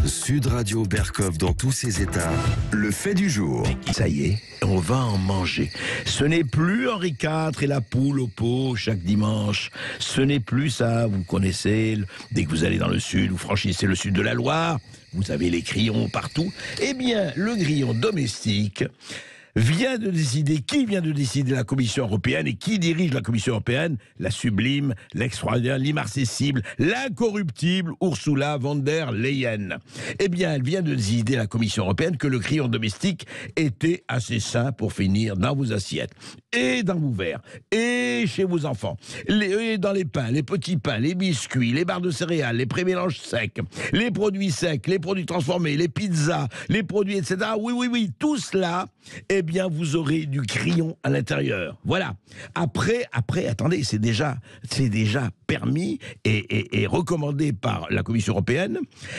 Sud Radio Berkov dans tous ses états. Le fait du jour. Ça y est, on va en manger. Ce n'est plus Henri IV et la poule au pot chaque dimanche. Ce n'est plus ça, vous connaissez. Dès que vous allez dans le sud, vous franchissez le sud de la Loire, vous avez les grillons partout. Eh bien, le grillon domestique vient de décider. Qui vient de décider? La Commission européenne. Et qui dirige la Commission européenne? La sublime, l'extraordinaire, l'immarcessible, l'incorruptible Ursula von der Leyen. Eh bien, elle vient de décider, la Commission européenne, que le grillon domestique était assez sain pour finir dans vos assiettes, et dans vos verres, et chez vos enfants, et dans les pains, les petits pains, les biscuits, les barres de céréales, les prémélanges secs, les produits secs, les produits transformés, les pizzas, les produits, etc. Oui, tout cela, eh bien, vous aurez du grillon à l'intérieur. Voilà. Après, attendez, c'est déjà permis et recommandé par la Commission européenne.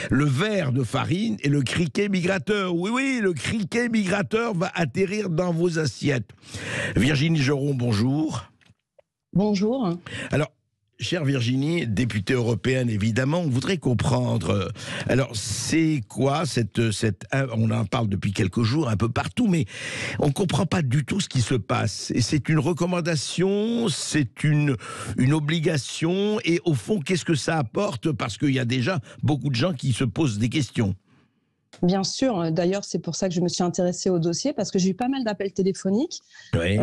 Le verre de farine et le criquet migrateur. Oui, le criquet migrateur va atterrir dans vos assiettes. Virginie Geron, bonjour. Bonjour. Alors, chère Virginie, députée européenne, évidemment, on voudrait comprendre. Alors, c'est quoi on en parle depuis quelques jours, un peu partout, mais on ne comprend pas du tout ce qui se passe. Et c'est une recommandation, c'est une obligation, et au fond, qu'est-ce que ça apporte? Parce qu'il y a déjà beaucoup de gens qui se posent des questions. Bien sûr, d'ailleurs c'est pour ça que je me suis intéressée au dossier, parce que j'ai eu pas mal d'appels téléphoniques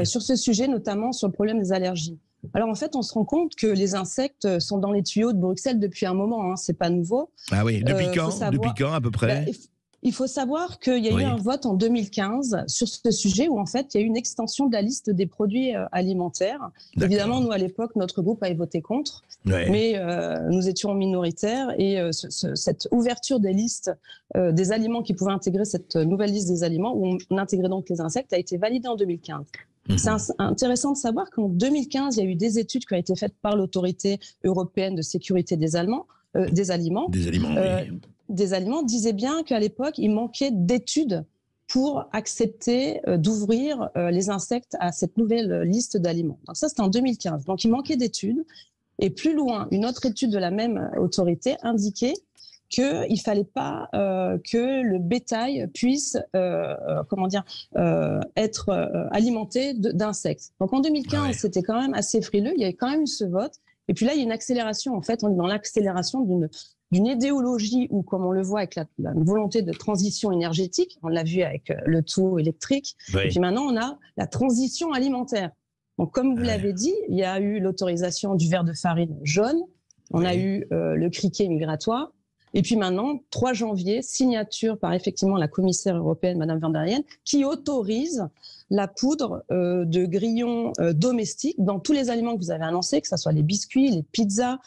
sur ce sujet, notamment sur le problème des allergies. Alors en fait, on se rend compte que les insectes sont dans les tuyaux de Bruxelles depuis un moment, hein, c'est pas nouveau. Ah oui, depuis quand à peu près? Il faut savoir qu'il y a eu un vote en 2015 sur ce sujet où en fait il y a eu une extension de la liste des produits alimentaires. Évidemment, nous à l'époque, notre groupe avait voté contre, mais nous étions minoritaires et cette ouverture des listes des aliments qui pouvaient intégrer cette nouvelle liste des aliments où on intégrait donc les insectes a été validée en 2015. C'est intéressant de savoir qu'en 2015, il y a eu des études qui ont été faites par l'autorité européenne de sécurité des aliments. Des aliments disaient bien qu'à l'époque, il manquait d'études pour accepter d'ouvrir les insectes à cette nouvelle liste d'aliments. Donc ça, c'était en 2015. Donc il manquait d'études. Et plus loin, une autre étude de la même autorité indiquait qu'il ne fallait pas que le bétail puisse être alimenté d'insectes. Donc en 2015, c'était quand même assez frileux. Il y avait quand même eu ce vote. Et puis là, il y a une accélération. En fait, on est dans l'accélération d'une idéologie où, comme on le voit avec la volonté de transition énergétique, on l'a vu avec le tout électrique, et puis maintenant on a la transition alimentaire. Donc comme vous l'avez dit, il y a eu l'autorisation du verre de farine jaune, on a eu le criquet migratoire, et puis maintenant, 3 janvier, signature par effectivement la commissaire européenne, Madame von der Leyen, qui autorise la poudre de grillons domestiques dans tous les aliments que vous avez annoncés, que ce soit les biscuits, les pizzas,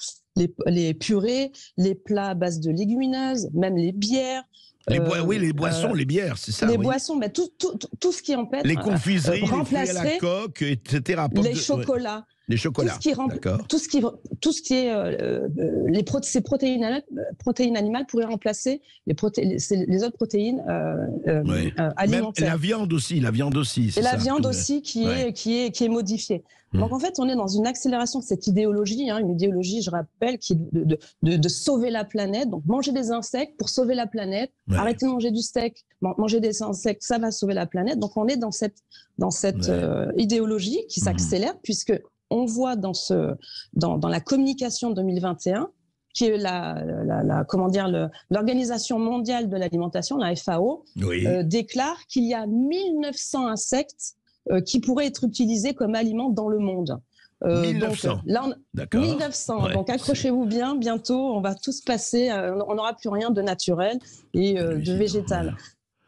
les purées, les plats à base de légumineuses, même les bières. Les boissons, les bières, c'est ça. Les boissons, mais tout ce qui empêche. Les confiseries, les fruits à la coque, etc. Les chocolats. Les chocolats. Tout ce qui est ces protéines animales pourraient remplacer les autres protéines alimentaires. Même la viande aussi. Et la viande aussi qui est modifiée. Donc en fait, on est dans une accélération de cette idéologie, une idéologie, je rappelle, qui est de sauver la planète. Donc manger des insectes pour sauver la planète. Arrêter de manger du steak, manger des insectes, ça va sauver la planète. Donc on est dans cette idéologie qui s'accélère puisque on voit dans la communication 2021, qui est l'Organisation mondiale de l'alimentation, la FAO, déclare qu'il y a 1900 insectes qui pourraient être utilisés comme aliments dans le monde. 1900. Donc, là, 1900. Donc accrochez-vous bien, bientôt on va tous passer, on n'aura plus rien de naturel et de végétal.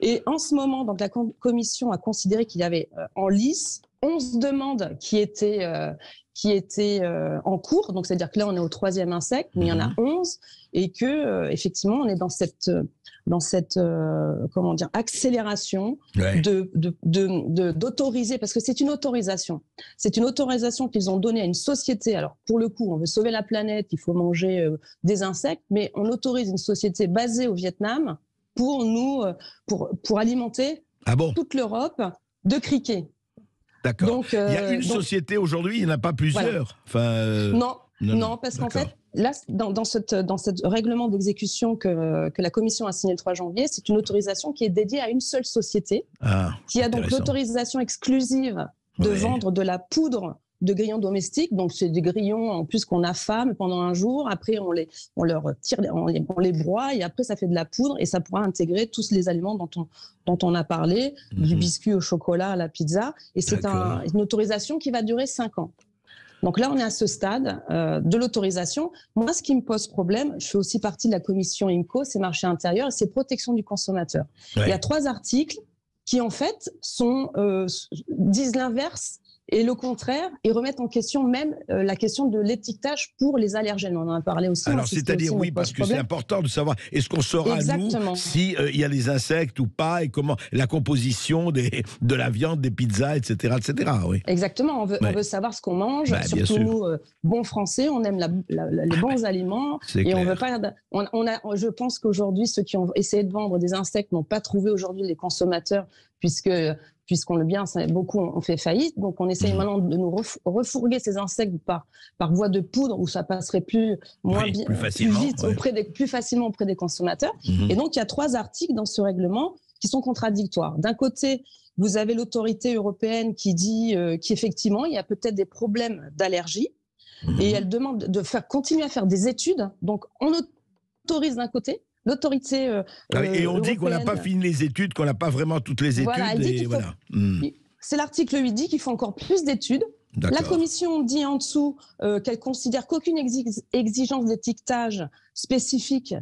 Et en ce moment, donc, la Commission a considéré qu'il y avait en lice 11 demandes qui étaient en cours. Donc, c'est-à-dire que là, on est au 3e insecte, mais il y en a 11 et que, effectivement, on est dans cette accélération d'autoriser, parce que c'est une autorisation. C'est une autorisation qu'ils ont donnée à une société. Alors, pour le coup, on veut sauver la planète, il faut manger des insectes, mais on autorise une société basée au Vietnam pour alimenter toute l'Europe de criquets. D'accord. Donc, il y a une société aujourd'hui, il n'y en a pas plusieurs. Voilà. Non, parce qu'en fait, là, dans ce règlement d'exécution que la Commission a signé le 3 janvier, c'est une autorisation qui est dédiée à une seule société, qui a donc l'autorisation exclusive de vendre de la poudre de grillons domestiques. Donc, c'est des grillons en plus qu'on affame pendant un jour. Après, on les broie et après, ça fait de la poudre et ça pourra intégrer tous les aliments dont on a parlé, du biscuit au chocolat à la pizza. Et c'est une autorisation qui va durer 5 ans. Donc là, on est à ce stade de l'autorisation. Moi, ce qui me pose problème, je fais aussi partie de la commission IMCO, c'est marché intérieur et c'est protection du consommateur. Il y a 3 articles qui, en fait, disent l'inverse et le contraire, et remettent en question même la question de l'étiquetage pour les allergènes. On en a parlé aussi. Alors, c'est-à-dire, oui, parce que c'est important de savoir, est-ce qu'on saura, nous, s'il y a des insectes ou pas, et comment la composition de la viande, des pizzas, etc. Oui. Exactement, on veut savoir ce qu'on mange, surtout nous, bons Français, on aime les bons aliments, et clair. On veut pas... je pense qu'aujourd'hui, ceux qui ont essayé de vendre des insectes n'ont pas trouvé aujourd'hui les consommateurs, puisqu'on le bien, beaucoup ont fait faillite. Donc, on essaye maintenant de nous refourguer ces insectes par voie de poudre où ça passerait plus vite, plus facilement auprès des consommateurs. Et donc, il y a 3 articles dans ce règlement qui sont contradictoires. D'un côté, vous avez l'autorité européenne qui dit qu'effectivement, il y a peut-être des problèmes d'allergie et elle demande de continuer à faire des études. Donc, on autorise d'un côté. L'autorité et on dit qu'on n'a pas fini les études, qu'on n'a pas vraiment toutes les études. C'est l'article 8 dit qu'il faut encore plus d'études. La Commission dit en dessous qu'elle considère qu'aucune exigence d'étiquetage spécifique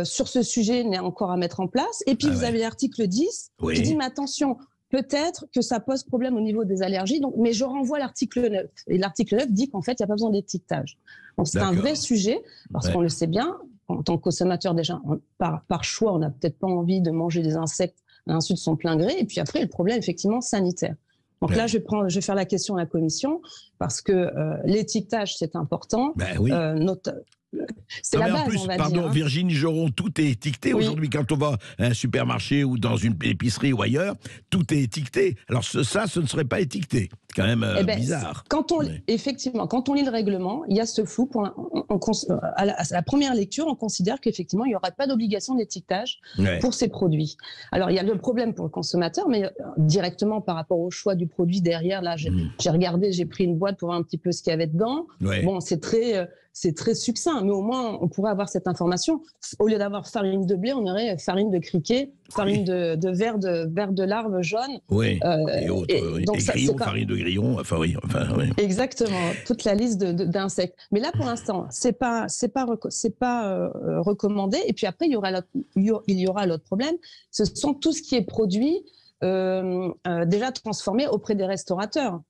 sur ce sujet n'est encore à mettre en place. Et puis vous avez l'article 10 qui dit mais attention, peut-être que ça pose problème au niveau des allergies, mais je renvoie à l'article 9. Et l'article 9 dit qu'en fait, il n'y a pas besoin d'étiquetage. Donc c'est un vrai sujet, parce qu'on le sait bien, en tant que consommateur, déjà, par choix, on n'a peut-être pas envie de manger des insectes à l'insu de son plein gré. Et puis après, le problème, effectivement, sanitaire. Donc là, je vais faire la question à la Commission, parce que l'étiquetage, c'est important. C'est la base, on va dire. Pardon, Virginie Joron, tout est étiqueté aujourd'hui. Quand on va à un supermarché ou dans une épicerie ou ailleurs, tout est étiqueté. Alors ce ne serait pas étiqueté. C'est quand même bizarre. Effectivement, quand on lit le règlement, il y a ce flou. À la première lecture, on considère qu'effectivement, il n'y aura pas d'obligation d'étiquetage pour ces produits. Alors, il y a le problème pour le consommateur, mais directement par rapport au choix du produit derrière, là, j'ai regardé, j'ai pris une boîte pour voir un petit peu ce qu'il y avait dedans. Bon, c'est très succinct, mais au moins, on pourrait avoir cette information. Au lieu d'avoir farine de blé, on aurait farine de criquet, farine de verre de larves jaunes. Et autres. Donc, farine de grillon, Exactement, toute la liste d'insectes. Mais là, pour l'instant, c'est pas recommandé. Et puis après, il y aura l'autre problème. Ce sont tout ce qui est produit déjà transformé auprès des restaurateurs.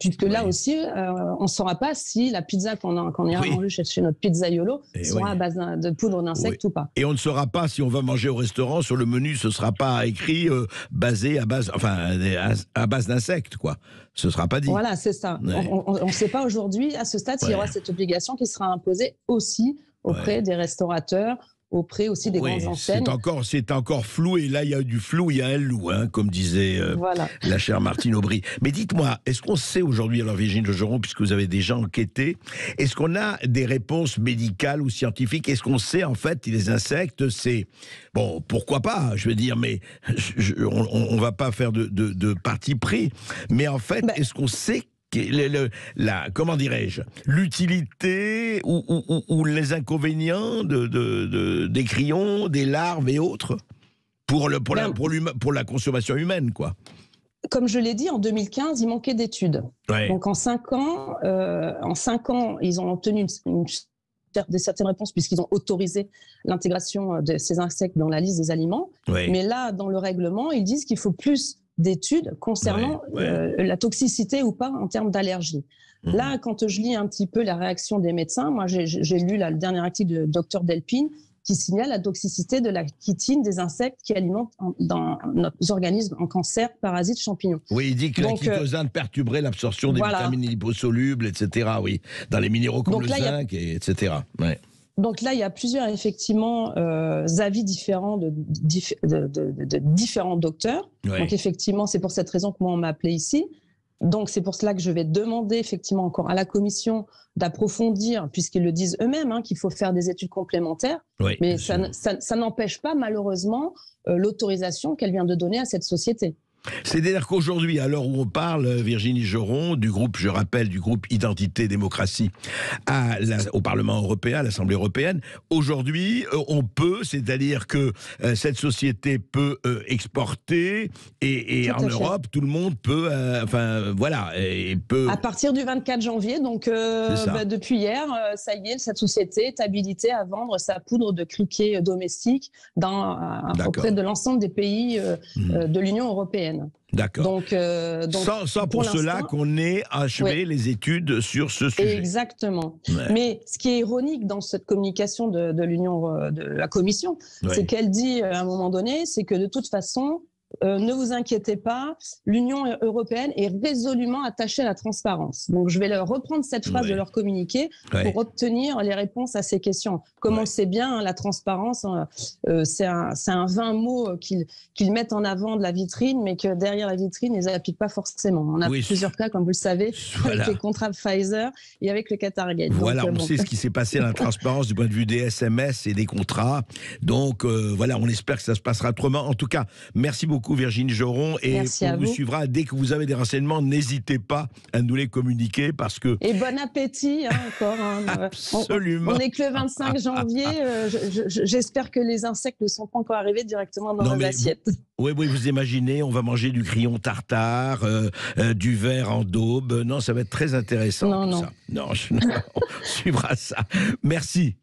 Puisque là aussi, on ne saura pas si la pizza qu'on ira manger chez notre pizzaiolo sera à base de poudre d'insectes ou pas. Et on ne saura pas si on va manger au restaurant, sur le menu, ce ne sera pas écrit à base d'insectes, quoi. Ce ne sera pas dit. Voilà, c'est ça. On ne sait pas aujourd'hui, à ce stade, s'il y aura cette obligation qui sera imposée aussi auprès des restaurateurs, auprès aussi des grandes enseignes. C'est encore flou, et là, il y a du flou, il y a un loup, comme disait la chère Martine Aubry. Mais dites-moi, est-ce qu'on sait aujourd'hui, alors Virginie Joron, puisque vous avez déjà enquêté, est-ce qu'on a des réponses médicales ou scientifiques? Est-ce qu'on sait, en fait, les insectes, c'est... Bon, pourquoi pas, je veux dire, mais on ne va pas faire de parti pris. Mais en fait, est-ce qu'on sait comment dirais-je, l'utilité ou les inconvénients des grillons, des larves et autres pour la consommation humaine, quoi. Comme je l'ai dit, en 2015, il manquait d'études. Donc en 5 ans, ils ont obtenu certaines réponses puisqu'ils ont autorisé l'intégration de ces insectes dans la liste des aliments. Mais là, dans le règlement, ils disent qu'il faut plus d'études concernant la toxicité ou pas en termes d'allergie. Là, quand je lis un petit peu la réaction des médecins, moi j'ai lu le dernier article de Dr Delpine qui signale la toxicité de la chitine des insectes qui alimentent dans notre organisme en cancer, parasites, champignons. Oui, il dit que la chitosane perturberait l'absorption des vitamines liposolubles, etc. Oui, dans les minéraux comme le zinc, etc. Donc là, il y a plusieurs, effectivement, avis différents de différents docteurs. Donc effectivement, c'est pour cette raison que moi, on m'a appelé ici. Donc, c'est pour cela que je vais demander effectivement encore à la Commission d'approfondir, puisqu'ils le disent eux-mêmes, qu'il faut faire des études complémentaires. Oui, mais ça n'empêche pas, malheureusement, l'autorisation qu'elle vient de donner à cette société. C'est-à-dire qu'aujourd'hui, à l'heure où on parle, Virginie Geron, du groupe, je rappelle, du groupe Identité et Démocratie au Parlement européen, à l'Assemblée européenne, aujourd'hui, on peut, c'est-à-dire que cette société peut exporter et en Europe, tout le monde peut, peut... À partir du 24 janvier, donc depuis hier, ça y est, cette société est habilitée à vendre sa poudre de criquet domestique auprès de l'ensemble des pays de l'Union européenne. D'accord. Donc sans pour cela qu'on ait achevé les études sur ce sujet. Exactement. Ouais. Mais ce qui est ironique dans cette communication de la Commission, c'est qu'elle dit à un moment donné, c'est que de toute façon, ne vous inquiétez pas, l'Union européenne est résolument attachée à la transparence. Donc, je vais leur reprendre cette phrase de leur communiqué pour obtenir les réponses à ces questions. Comme on sait bien, la transparence, c'est un vain mot qu'ils mettent en avant de la vitrine, mais que derrière la vitrine, ils n'appliquent pas forcément. On a plusieurs cas, comme vous le savez, avec les contrats Pfizer et avec le Qatargate. Voilà, on sait ce qui s'est passé dans la transparence du point de vue des SMS et des contrats. Donc, on espère que ça se passera autrement. En tout cas, merci beaucoup Virginie Geron, et on vous suivra dès que vous avez des renseignements, n'hésitez pas à nous les communiquer parce que... Et bon appétit encore. Absolument. On n'est que le 25 janvier, j'espère que les insectes ne sont pas encore arrivés directement dans nos assiettes. Oui, vous imaginez, on va manger du grillon tartare, du verre en daube, non, ça va être très intéressant. Non. Ça. Non, on suivra ça. Merci.